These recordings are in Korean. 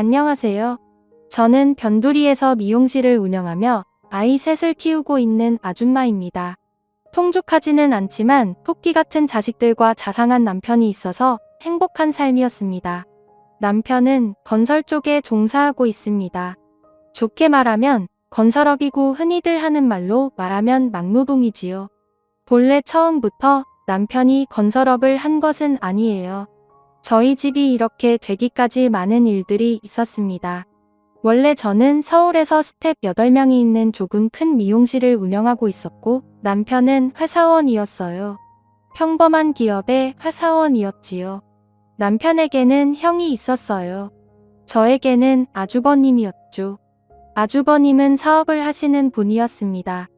안녕하세요. 저는 변두리에서 미용실을 운영하며 아이 셋을 키우고 있는 아줌마입니다. 풍족하지는 않지만 토끼 같은 자식들과 자상한 남편이 있어서 행복한 삶이었습니다. 남편은 건설 쪽에 종사하고 있습니다. 좋게 말하면 건설업이고 흔히들 하는 말로 말하면 막노동이지요. 본래 처음부터 남편이 건설업을 한 것은 아니에요. 저희 집이 이렇게 되기까지 많은 일들이 있었습니다. 원래 저는 서울에서 스텝 8명이 있는 조금 큰 미용실을 운영하고 있었고 남편은 회사원이었어요. 평범한 기업의 회사원이었지요. 남편에게는 형이 있었어요. 저에게는 아주버님이었죠. 아주버님은 사업을 하시는 분이었습니다.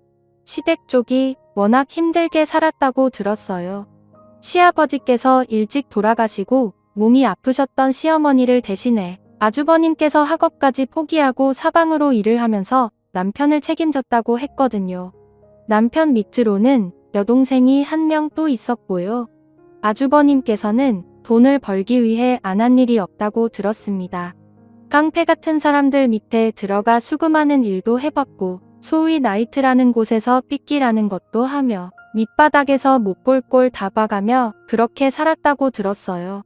시댁 쪽이 워낙 힘들게 살았다고 들었어요. 시아버지께서 일찍 돌아가시고 몸이 아프셨던 시어머니를 대신해 아주버님께서 학업까지 포기하고 사방으로 일을 하면서 남편을 책임졌다고 했거든요. 남편 밑으로는 여동생이 한 명 또 있었고요. 아주버님께서는 돈을 벌기 위해 안 한 일이 없다고 들었습니다. 깡패 같은 사람들 밑에 들어가 수금하는 일도 해봤고 소위 나이트라는 곳에서 삐끼라는 것도 하며 밑바닥에서 못 볼 꼴 다 봐가며 그렇게 살았다고 들었어요.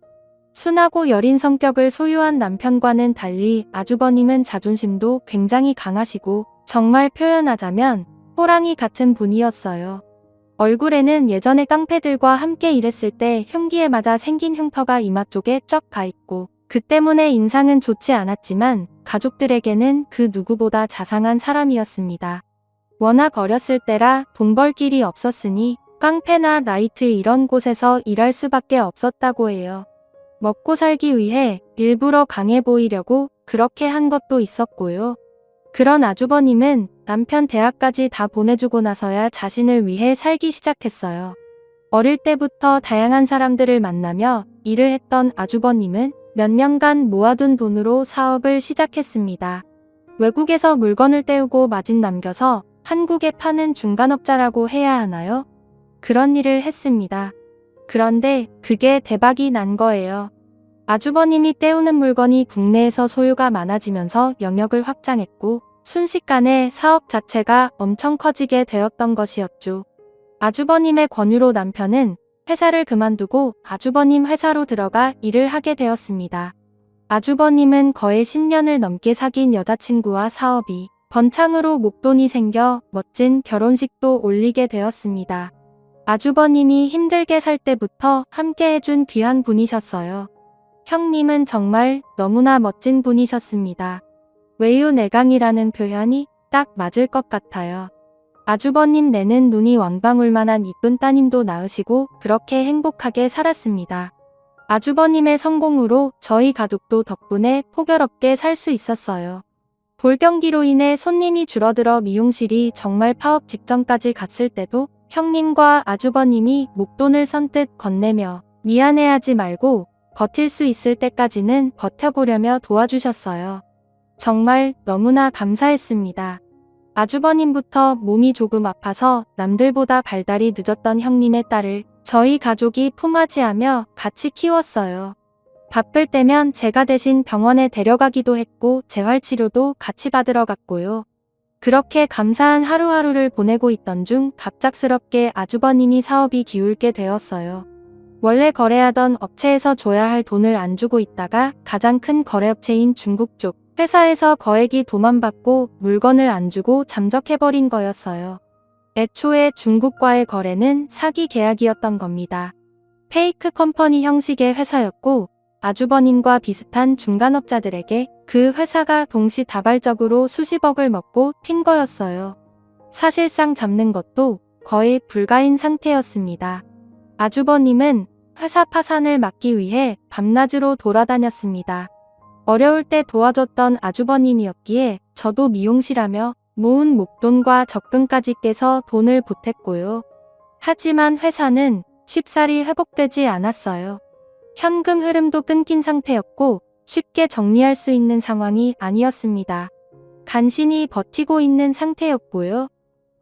순하고 여린 성격을 소유한 남편과는 달리 아주버님은 자존심도 굉장히 강하시고 정말 표현하자면 호랑이 같은 분이었어요. 얼굴에는 예전에 깡패들과 함께 일했을 때 흉기에 맞아 생긴 흉터가 이마 쪽에 쩍 가있고 그 때문에 인상은 좋지 않았지만 가족들에게는 그 누구보다 자상한 사람이었습니다. 워낙 어렸을 때라 돈 벌 길이 없었으니 깡패나 나이트 이런 곳에서 일할 수밖에 없었다고 해요. 먹고 살기 위해 일부러 강해 보이려고 그렇게 한 것도 있었고요. 그런 아주버님은 남편 대학까지 다 보내주고 나서야 자신을 위해 살기 시작했어요. 어릴 때부터 다양한 사람들을 만나며 일을 했던 아주버님은 몇 년간 모아둔 돈으로 사업을 시작했습니다. 외국에서 물건을 떼우고 마진 남겨서 한국에 파는 중간업자라고 해야 하나요? 그런 일을 했습니다. 그런데 그게 대박이 난 거예요. 아주버님이 떼우는 물건이 국내에서 소요가 많아지면서 영역을 확장했고 순식간에 사업 자체가 엄청 커지게 되었던 것이었죠. 아주버님의 권유로 남편은 회사를 그만두고 아주버님 회사로 들어가 일을 하게 되었습니다. 아주버님은 거의 10년을 넘게 사귄 여자친구와 사업이 번창으로 목돈이 생겨 멋진 결혼식도 올리게 되었습니다. 아주버님이 힘들게 살 때부터 함께 해준 귀한 분이셨어요. 형님은 정말 너무나 멋진 분이셨습니다. 외유내강이라는 표현이 딱 맞을 것 같아요. 아주버님 내는 눈이 왕방울만한 이쁜 따님도 낳으시고 그렇게 행복하게 살았습니다. 아주버님의 성공으로 저희 가족도 덕분에 포결없게 살 수 있었어요. 돌경기로 인해 손님이 줄어들어 미용실이 정말 파업 직전까지 갔을 때도 형님과 아주버님이 목돈을 선뜻 건네며 미안해하지 말고 버틸 수 있을 때까지는 버텨보려며 도와주셨어요. 정말 너무나 감사했습니다. 아주버님부터 몸이 조금 아파서 남들보다 발달이 늦었던 형님의 딸을 저희 가족이 품앗이하며 같이 키웠어요. 바쁠 때면 제가 대신 병원에 데려가기도 했고 재활치료도 같이 받으러 갔고요. 그렇게 감사한 하루하루를 보내고 있던 중 갑작스럽게 아주버님이 사업이 기울게 되었어요. 원래 거래하던 업체에서 줘야 할 돈을 안 주고 있다가 가장 큰 거래업체인 중국 쪽 회사에서 거액이 도만받고 물건을 안 주고 잠적해버린 거였어요. 애초에 중국과의 거래는 사기 계약이었던 겁니다. 페이크 컴퍼니 형식의 회사였고 아주버님과 비슷한 중간업자들에게 그 회사가 동시다발적으로 수십억을 먹고 튄 거였어요. 사실상 잡는 것도 거의 불가인 상태였습니다. 아주버님은 회사 파산을 막기 위해 밤낮으로 돌아다녔습니다. 어려울 때 도와줬던 아주버님이었기에 저도 미용실하며 모은 목돈과 적금까지 깨서 돈을 보탰고요. 하지만 회사는 쉽사리 회복되지 않았어요. 현금 흐름도 끊긴 상태였고 쉽게 정리할 수 있는 상황이 아니었습니다. 간신히 버티고 있는 상태였고요.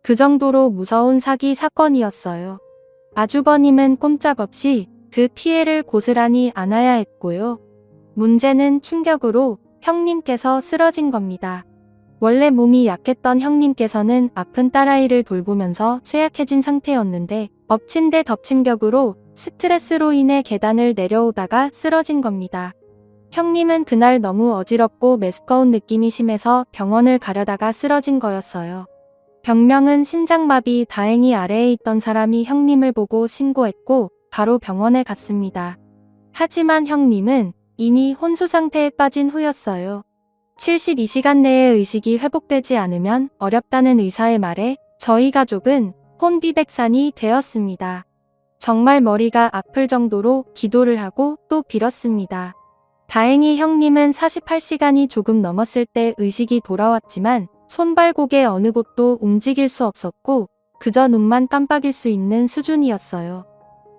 그 정도로 무서운 사기 사건이었어요. 아주버님은 꼼짝없이 그 피해를 고스란히 안아야 했고요. 문제는 충격으로 형님께서 쓰러진 겁니다. 원래 몸이 약했던 형님께서는 아픈 딸아이를 돌보면서 쇠약해진 상태였는데 엎친 데 덮친 격으로 스트레스로 인해 계단을 내려오다가 쓰러진 겁니다. 형님은 그날 너무 어지럽고 메스꺼운 느낌이 심해서 병원을 가려다가 쓰러진 거였어요. 병명은 심장마비. 다행히 아래에 있던 사람이 형님을 보고 신고했고 바로 병원에 갔습니다. 하지만 형님은 이미 혼수 상태에 빠진 후였어요. 72시간 내에 의식이 회복되지 않으면 어렵다는 의사의 말에 저희 가족은 혼비백산이 되었습니다. 정말 머리가 아플 정도로 기도를 하고 또 빌었습니다. 다행히 형님은 48시간이 조금 넘었을 때 의식이 돌아왔지만 손발곡의 어느 곳도 움직일 수 없었고 그저 눈만 깜빡일 수 있는 수준이었어요.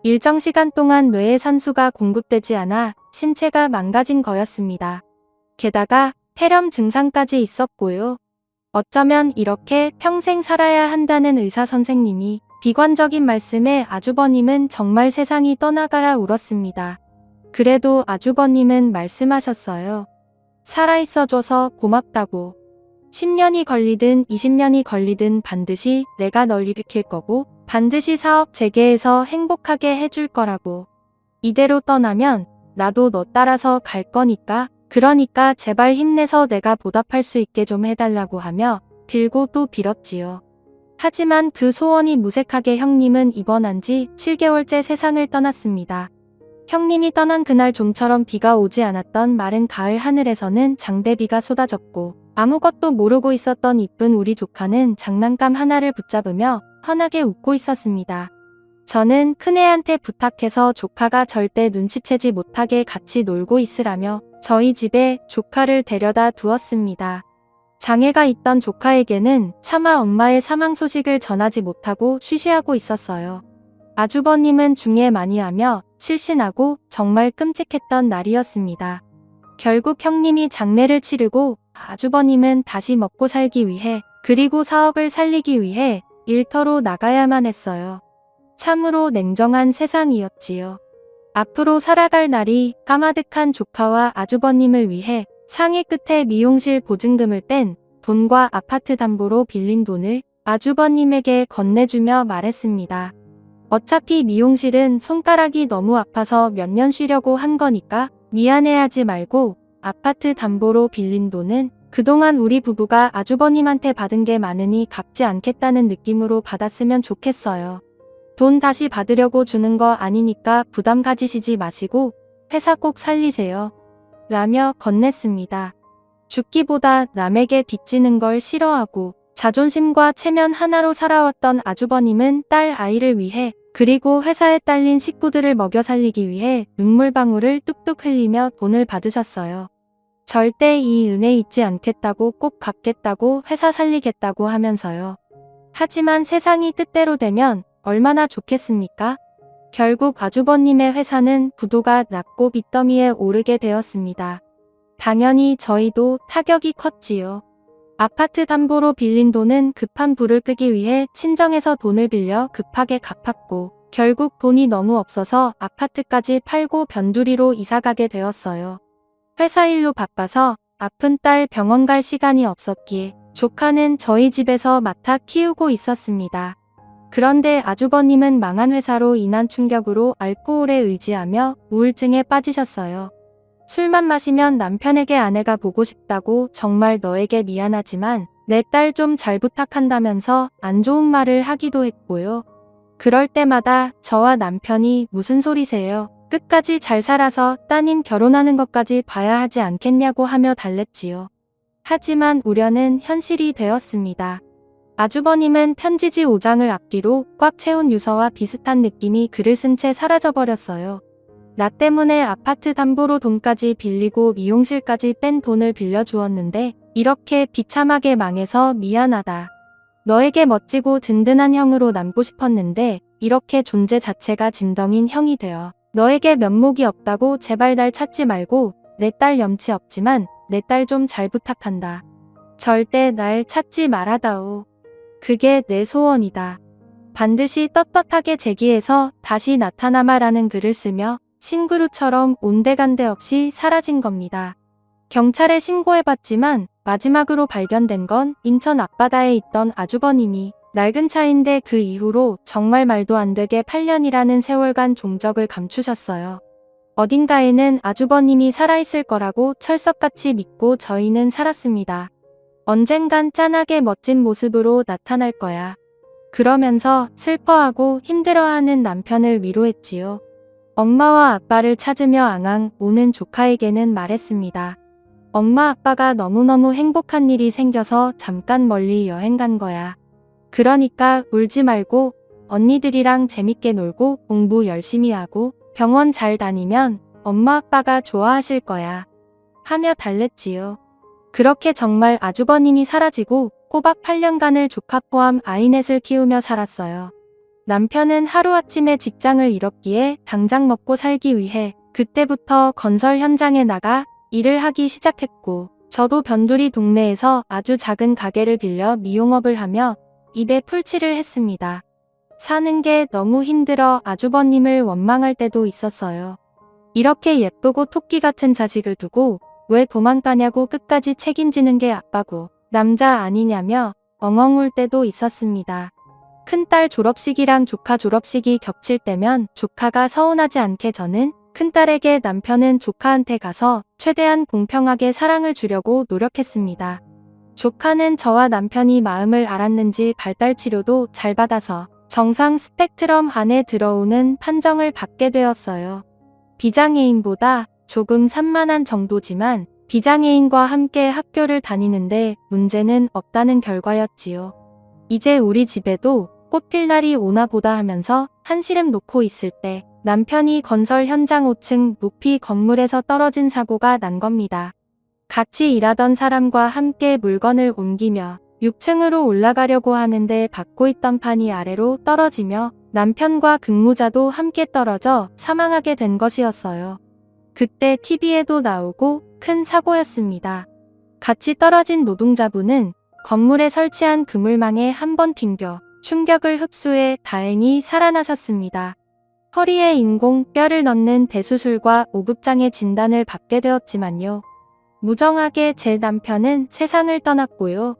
일정 시간 동안 뇌에 산소가 공급되지 않아 신체가 망가진 거였습니다. 게다가 폐렴 증상까지 있었고요. 어쩌면 이렇게 평생 살아야 한다는 의사 선생님이 비관적인 말씀에 아주버님은 정말 세상이 떠나가라 울었습니다. 그래도 아주버님은 말씀하셨어요. 살아있어줘서 고맙다고. 10년이 걸리든 20년이 걸리든 반드시 내가 널 일으킬 거고 반드시 사업 재개해서 행복하게 해줄 거라고. 이대로 떠나면 나도 너 따라서 갈 거니까 그러니까 제발 힘내서 내가 보답할 수 있게 좀 해달라고 하며 빌고 또 빌었지요. 하지만 그 소원이 무색하게 형님은 입원한 지 7개월째 세상을 떠났습니다. 형님이 떠난 그날 좀처럼 비가 오지 않았던 마른 가을 하늘에서는 장대비가 쏟아졌고 아무것도 모르고 있었던 이쁜 우리 조카는 장난감 하나를 붙잡으며 환하게 웃고 있었습니다. 저는 큰애한테 부탁해서 조카가 절대 눈치채지 못하게 같이 놀고 있으라며 저희 집에 조카를 데려다 두었습니다. 장애가 있던 조카에게는 차마 엄마의 사망 소식을 전하지 못하고 쉬쉬하고 있었어요. 아주버님은 중에 많이 하며 실신하고 정말 끔찍했던 날이었습니다. 결국 형님이 장례를 치르고 아주버님은 다시 먹고 살기 위해 그리고 사업을 살리기 위해 일터로 나가야만 했어요. 참으로 냉정한 세상이었지요. 앞으로 살아갈 날이 까마득한 조카와 아주버님을 위해 상의 끝에 미용실 보증금을 뺀 돈과 아파트 담보로 빌린 돈을 아주버님에게 건네주며 말했습니다. 어차피 미용실은 손가락이 너무 아파서 몇 년 쉬려고 한 거니까 미안해하지 말고 아파트 담보로 빌린 돈은 그동안 우리 부부가 아주버님한테 받은 게 많으니 갚지 않겠다는 느낌으로 받았으면 좋겠어요. 돈 다시 받으려고 주는 거 아니니까 부담 가지시지 마시고 회사 꼭 살리세요. 라며 건넸습니다. 죽기보다 남에게 빚지는 걸 싫어하고 자존심과 체면 하나로 살아왔던 아주버님은 딸 아이를 위해 그리고 회사에 딸린 식구들을 먹여 살리기 위해 눈물방울을 뚝뚝 흘리며 돈을 받으셨어요. 절대 이 은혜 잊지 않겠다고 꼭 갚겠다고 회사 살리겠다고 하면서요. 하지만 세상이 뜻대로 되면 얼마나 좋겠습니까? 결국 아주버님의 회사는 부도가 났고 빚더미에 오르게 되었습니다. 당연히 저희도 타격이 컸지요. 아파트 담보로 빌린 돈은 급한 불을 끄기 위해 친정에서 돈을 빌려 급하게 갚았고 결국 돈이 너무 없어서 아파트까지 팔고 변두리로 이사가게 되었어요. 회사 일로 바빠서 아픈 딸 병원 갈 시간이 없었기에 조카는 저희 집에서 맡아 키우고 있었습니다. 그런데 아주버님은 망한 회사로 인한 충격으로 알코올에 의지하며 우울증에 빠지셨어요. 술만 마시면 남편에게 아내가 보고 싶다고 정말 너에게 미안하지만 내 딸 좀 잘 부탁한다면서 안 좋은 말을 하기도 했고요. 그럴 때마다 저와 남편이 무슨 소리세요? 끝까지 잘 살아서 따님 결혼하는 것까지 봐야 하지 않겠냐고 하며 달랬지요. 하지만 우려는 현실이 되었습니다. 아주버님은 편지지 5장을 앞뒤로 꽉 채운 유서와 비슷한 느낌이 글을 쓴 채 사라져버렸어요. 나 때문에 아파트 담보로 돈까지 빌리고 미용실까지 뺀 돈을 빌려주었는데 이렇게 비참하게 망해서 미안하다. 너에게 멋지고 든든한 형으로 남고 싶었는데 이렇게 존재 자체가 짐덩인 형이 되어 너에게 면목이 없다고 제발 날 찾지 말고 내 딸 염치 없지만 내 딸 좀 잘 부탁한다. 절대 날 찾지 말아다오. 그게 내 소원이다. 반드시 떳떳하게 재기해서 다시 나타나마라는 글을 쓰며 신그루처럼 온데간데 없이 사라진 겁니다. 경찰에 신고해봤지만 마지막으로 발견된 건 인천 앞바다에 있던 아주버님이 낡은 차인데 그 이후로 정말 말도 안 되게 8년이라는 세월간 종적을 감추셨어요. 어딘가에는 아주버님이 살아있을 거라고 철석같이 믿고 저희는 살았습니다. 언젠간 짠하게 멋진 모습으로 나타날 거야. 그러면서 슬퍼하고 힘들어하는 남편을 위로했지요. 엄마와 아빠를 찾으며 앙앙 오는 조카에게는 말했습니다. 엄마 아빠가 너무너무 행복한 일이 생겨서 잠깐 멀리 여행 간 거야. 그러니까 울지 말고 언니들이랑 재밌게 놀고 공부 열심히 하고 병원 잘 다니면 엄마 아빠가 좋아하실 거야. 하며 달랬지요. 그렇게 정말 아주버님이 사라지고 꼬박 8년간을 조카 포함 아이넷을 키우며 살았어요. 남편은 하루아침에 직장을 잃었기에 당장 먹고 살기 위해 그때부터 건설 현장에 나가 일을 하기 시작했고 저도 변두리 동네에서 아주 작은 가게를 빌려 미용업을 하며 입에 풀칠을 했습니다. 사는 게 너무 힘들어 아주버님을 원망할 때도 있었어요. 이렇게 예쁘고 토끼 같은 자식을 두고 왜 도망가냐고 끝까지 책임지는 게 아빠고 남자 아니냐며 엉엉 울 때도 있었습니다. 큰딸 졸업식이랑 조카 졸업식이 겹칠 때면 조카가 서운하지 않게 저는 큰딸에게 남편은 조카한테 가서 최대한 공평하게 사랑을 주려고 노력했습니다. 조카는 저와 남편이 마음을 알았는지 발달치료도 잘 받아서 정상 스펙트럼 안에 들어오는 판정을 받게 되었어요. 비장애인보다 조금 산만한 정도지만 비장애인과 함께 학교를 다니는데 문제는 없다는 결과였지요. 이제 우리 집에도 꽃필 날이 오나 보다 하면서 한시름 놓고 있을 때 남편이 건설 현장 5층 높이 건물에서 떨어진 사고가 난 겁니다. 같이 일하던 사람과 함께 물건을 옮기며 6층으로 올라가려고 하는데 받고 있던 판이 아래로 떨어지며 남편과 근무자도 함께 떨어져 사망하게 된 것이었어요. 그때 TV에도 나오고 큰 사고였습니다. 같이 떨어진 노동자분은 건물에 설치한 그물망에 한 번 튕겨 충격을 흡수해 다행히 살아나셨습니다. 허리에 인공뼈를 넣는 대수술과 오급장애 진단을 받게 되었지만요. 무정하게 제 남편은 세상을 떠났고요.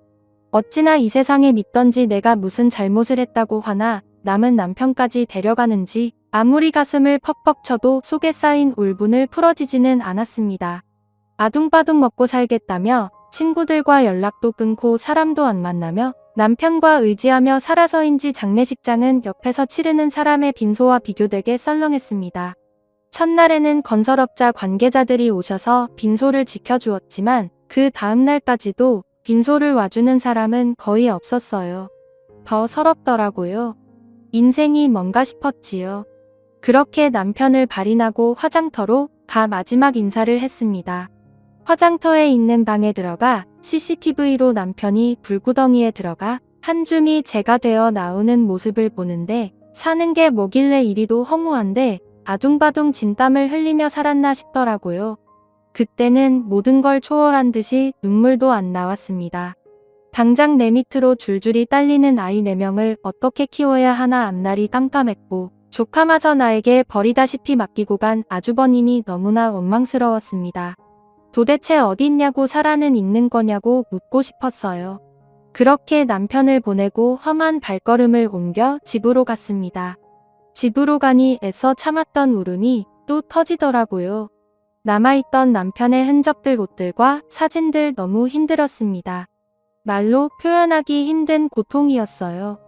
어찌나 이 세상에 믿던지 내가 무슨 잘못을 했다고 화나 남은 남편까지 데려가는지 아무리 가슴을 퍽퍽 쳐도 속에 쌓인 울분을 풀어지지는 않았습니다. 아둥바둥 먹고 살겠다며 친구들과 연락도 끊고 사람도 안 만나며 남편과 의지하며 살아서인지 장례식장은 옆에서 치르는 사람의 빈소와 비교되게 썰렁했습니다. 첫날에는 건설업자 관계자들이 오셔서 빈소를 지켜주었지만 그 다음날까지도 빈소를 와주는 사람은 거의 없었어요. 더 서럽더라고요. 인생이 뭔가 싶었지요. 그렇게 남편을 발인하고 화장터로 가 마지막 인사를 했습니다. 화장터에 있는 방에 들어가 CCTV로 남편이 불구덩이에 들어가 한 줌이 제가 되어 나오는 모습을 보는데 사는 게 뭐길래 이리도 허무한데 아둥바둥 진땀을 흘리며 살았나 싶더라고요. 그때는 모든 걸 초월한 듯이 눈물도 안 나왔습니다. 당장 내 밑으로 줄줄이 딸리는 아이 4명을 어떻게 키워야 하나 앞날이 깜깜했고 조카마저 나에게 버리다시피 맡기고 간 아주버님이 너무나 원망스러웠습니다. 도대체 어딨냐고 살아는 있는 거냐고 묻고 싶었어요. 그렇게 남편을 보내고 험한 발걸음을 옮겨 집으로 갔습니다. 집으로 가니 애써 참았던 울음이 또 터지더라고요. 남아있던 남편의 흔적들 옷들과 사진들 너무 힘들었습니다. 말로 표현하기 힘든 고통이었어요.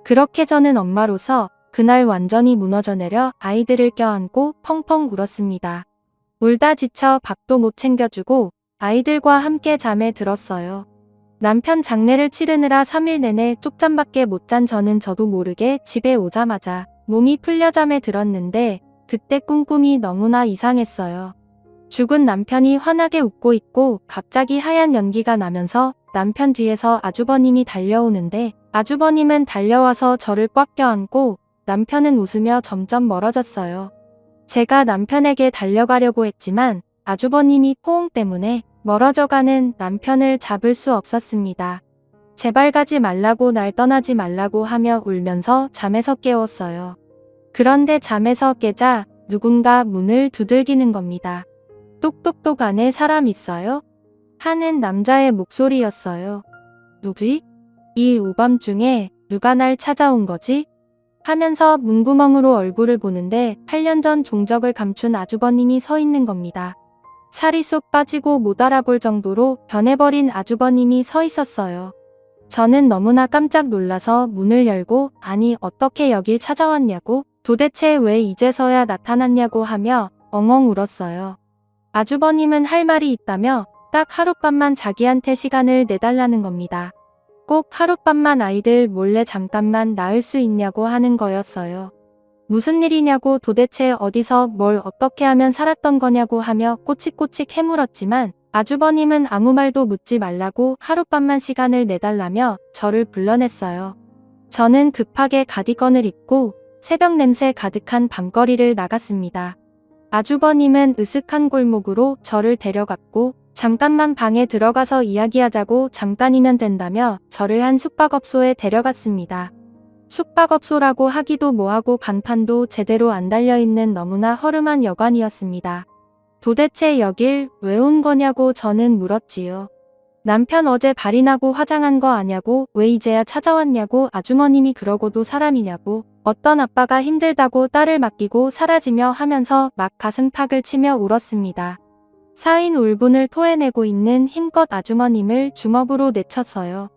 그렇게 저는 엄마로서 그날 완전히 무너져 내려 아이들을 껴안고 펑펑 울었습니다. 울다 지쳐 밥도 못 챙겨주고 아이들과 함께 잠에 들었어요. 남편 장례를 치르느라 3일 내내 쪽잠밖에 못 잔 저는 저도 모르게 집에 오자마자 몸이 풀려 잠에 들었는데 그때 꿈꿈이 너무나 이상했어요. 죽은 남편이 환하게 웃고 있고 갑자기 하얀 연기가 나면서 남편 뒤에서 아주버님이 달려오는데 아주버님은 달려와서 저를 꽉 껴안고 남편은 웃으며 점점 멀어졌어요. 제가 남편에게 달려가려고 했지만 아주버님이 포옹 때문에 멀어져가는 남편을 잡을 수 없었습니다. 제발 가지 말라고 날 떠나지 말라고 하며 울면서 잠에서 깨웠어요. 그런데 잠에서 깨자 누군가 문을 두들기는 겁니다. 똑똑똑 안에 사람 있어요? 하는 남자의 목소리였어요. 누구지? 이 오밤중에 누가 날 찾아온 거지? 하면서 문구멍으로 얼굴을 보는데 8년 전 종적을 감춘 아주버님이 서 있는 겁니다. 살이 쏙 빠지고 못 알아볼 정도로 변해버린 아주버님이 서 있었어요. 저는 너무나 깜짝 놀라서 문을 열고 아니 어떻게 여길 찾아왔냐고 도대체 왜 이제서야 나타났냐고 하며 엉엉 울었어요. 아주버님은 할 말이 있다며 딱 하룻밤만 자기한테 시간을 내달라는 겁니다. 꼭 하룻밤만 아이들 몰래 잠깐만 나을 수 있냐고 하는 거였어요. 무슨 일이냐고 도대체 어디서 뭘 어떻게 하면 살았던 거냐고 하며 꼬치꼬치 캐물었지만 아주버님은 아무 말도 묻지 말라고 하룻밤만 시간을 내달라며 저를 불러냈어요. 저는 급하게 가디건을 입고 새벽 냄새 가득한 밤거리를 나갔습니다. 아주버님은 으슥한 골목으로 저를 데려갔고 잠깐만 방에 들어가서 이야기하자고 잠깐이면 된다며 저를 한 숙박업소에 데려갔습니다. 숙박업소라고 하기도 뭐하고 간판도 제대로 안 달려있는 너무나 허름한 여관이었습니다. 도대체 여길 왜 온 거냐고 저는 물었지요. 남편 어제 발이 나고 화장한 거 아냐고 왜 이제야 찾아왔냐고 아주머님이 그러고도 사람이냐고 어떤 아빠가 힘들다고 딸을 맡기고 사라지며 하면서 막 가슴팍을 치며 울었습니다. 쌓인 울분을 토해내고 있는 힘껏 아주머님을 주먹으로 내쳤어요.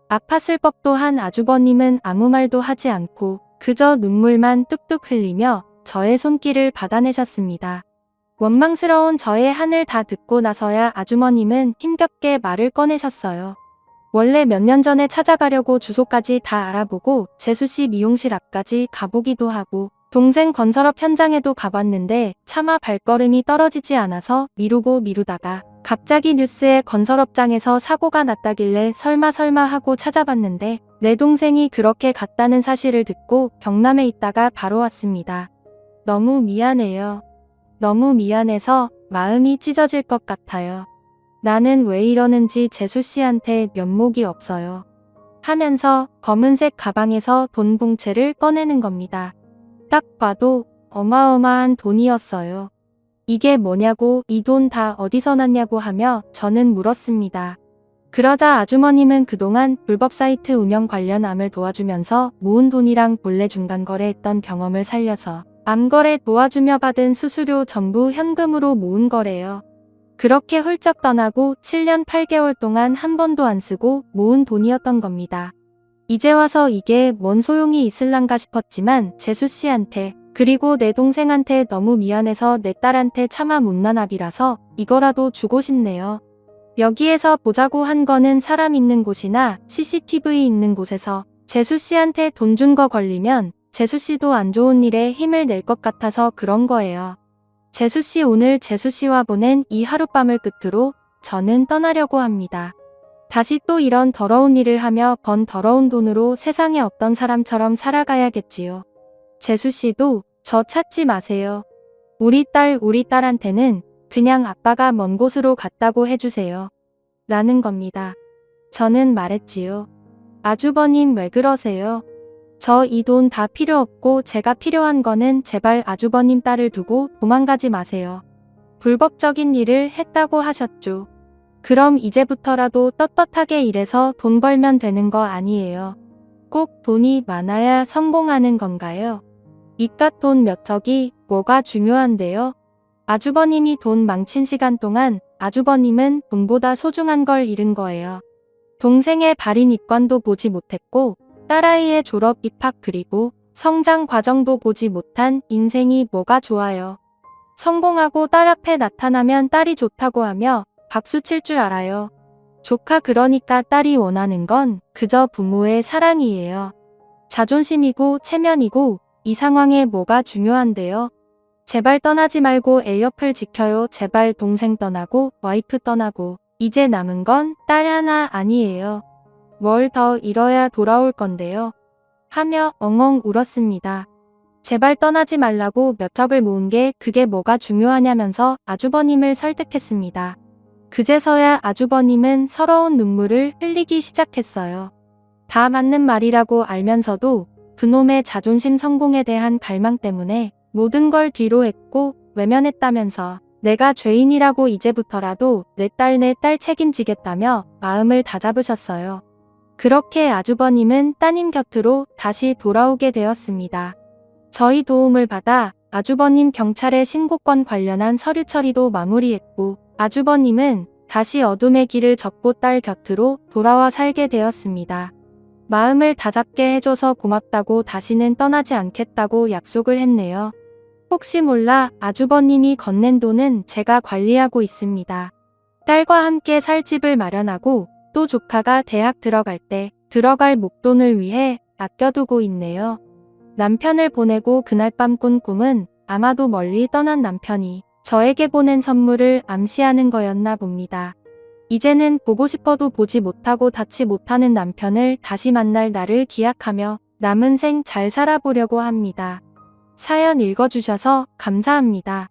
아팠을 법도 한 아주버님은 아무 말도 하지 않고 그저 눈물만 뚝뚝 흘리며 저의 손길을 받아내셨습니다. 원망스러운 저의 한을 다 듣고 나서야 아주머님은 힘겹게 말을 꺼내셨어요. 원래 몇 년 전에 찾아가려고 주소까지 다 알아보고 재수씨 미용실 앞까지 가보기도 하고 동생 건설업 현장에도 가봤는데 차마 발걸음이 떨어지지 않아서 미루다가 갑자기 뉴스에 건설업장에서 사고가 났다길래 설마 하고 찾아봤는데 내 동생이 그렇게 갔다는 사실을 듣고 경남에 있다가 바로 왔습니다. 너무 미안해요. 너무 미안해서 마음이 찢어질 것 같아요. 나는 왜 이러는지 재수씨한테 면목이 없어요. 하면서 검은색 가방에서 돈 봉체를 꺼내는 겁니다. 딱 봐도 어마어마한 돈이었어요. 이게 뭐냐고 이 돈 다 어디서 났냐고 하며 저는 물었습니다. 그러자 아주머님은 그동안 불법 사이트 운영 관련 암을 도와주면서 모은 돈이랑 본래 중간 거래했던 경험을 살려서 암거래 도와주며 받은 수수료 전부 현금으로 모은 거래요. 그렇게 훌쩍 떠나고 7년 8개월 동안 한 번도 안 쓰고 모은 돈이었던 겁니다. 이제 와서 이게 뭔 소용이 있을란가 싶었지만 재수씨한테 그리고 내 동생한테 너무 미안해서 내 딸한테 차마 못난 압이라서 이거라도 주고 싶네요. 여기에서 보자고 한 거는 사람 있는 곳이나 CCTV 있는 곳에서 재수씨한테 돈 준 거 걸리면 재수씨도 안 좋은 일에 힘을 낼 것 같아서 그런 거예요. 재수씨 오늘 재수씨와 보낸 이 하룻밤을 끝으로 저는 떠나려고 합니다. 다시 또 이런 더러운 일을 하며 번 더러운 돈으로 세상에 없던 사람처럼 살아가야겠지요. 재수씨도 저 찾지 마세요. 우리 딸한테는 그냥 아빠가 먼 곳으로 갔다고 해주세요. 라는 겁니다. 저는 말했지요. 아주버님 왜 그러세요? 저 이 돈 다 필요 없고 제가 필요한 거는 제발 아주버님 딸을 두고 도망가지 마세요. 불법적인 일을 했다고 하셨죠. 그럼 이제부터라도 떳떳하게 일해서 돈 벌면 되는 거 아니에요. 꼭 돈이 많아야 성공하는 건가요? 이깟 돈 몇 척이 뭐가 중요한데요? 아주버님이 돈 망친 시간 동안 아주버님은 돈보다 소중한 걸 잃은 거예요. 동생의 발인 입관도 보지 못했고 딸아이의 졸업 입학 그리고 성장 과정도 보지 못한 인생이 뭐가 좋아요. 성공하고 딸 앞에 나타나면 딸이 좋다고 하며 박수 칠 줄 알아요. 조카 그러니까 딸이 원하는 건 그저 부모의 사랑이에요. 자존심이고 체면이고 이 상황에 뭐가 중요한데요. 제발 떠나지 말고 애 옆을 지켜요. 제발 동생 떠나고 와이프 떠나고 이제 남은 건 딸 하나 아니에요. 뭘 더 잃어야 돌아올 건데요. 하며 엉엉 울었습니다. 제발 떠나지 말라고 몇 척을 모은 게 그게 뭐가 중요하냐면서 아주버님을 설득했습니다. 그제서야 아주버님은 서러운 눈물을 흘리기 시작했어요. 다 맞는 말이라고 알면서도 그놈의 자존심 성공에 대한 갈망 때문에 모든 걸 뒤로 했고 외면했다면서 내가 죄인이라고 이제부터라도 내 딸 책임지겠다며 마음을 다잡으셨어요. 그렇게 아주버님은 따님 곁으로 다시 돌아오게 되었습니다. 저희 도움을 받아 아주버님 경찰에 신고건 관련한 서류 처리도 마무리했고 아주버님은 다시 어둠의 길을 젓고 딸 곁으로 돌아와 살게 되었습니다. 마음을 다잡게 해줘서 고맙다고 다시는 떠나지 않겠다고 약속을 했네요. 혹시 몰라 아주버님이 건넨 돈은 제가 관리하고 있습니다. 딸과 함께 살 집을 마련하고 또 조카가 대학 들어갈 때 들어갈 목돈을 위해 아껴두고 있네요. 남편을 보내고 그날 밤 꾼 꿈은 아마도 멀리 떠난 남편이 저에게 보낸 선물을 암시하는 거였나 봅니다. 이제는 보고 싶어도 보지 못하고 닿지 못하는 남편을 다시 만날 날을 기약하며 남은 생 잘 살아보려고 합니다. 사연 읽어주셔서 감사합니다.